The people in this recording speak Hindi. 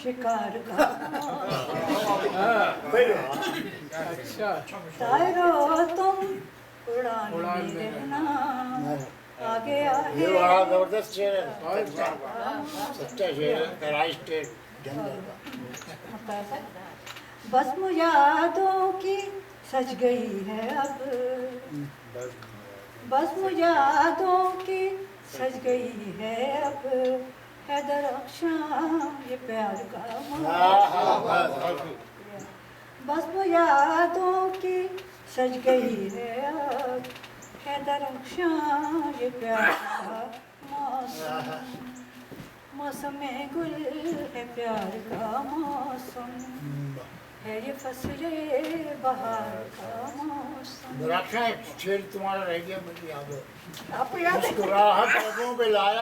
शिकार का अच्छा तायरो तुम उड़ान में रहना आगे ये आगे बड़ा जबरदस्त शेर है, सच्चा शेर है, कराई स्टेट जंगल का। बस्म यादों की सज गई है अब, बस्म यादों की सज गई है अब, हैदर अक्षां ये प्यार का मौसम। बस्म यादों की सज गई है अब, हैदर अक्षां ये प्यार का मौसम। मौसम गुल है प्यार का मौसम, है ये फसले बहार का मौसम। रक्षा एक शेर तुम्हारा रह गया, मुझे याद है। आपको याद है? मुस्कुराहट लबों पे लाया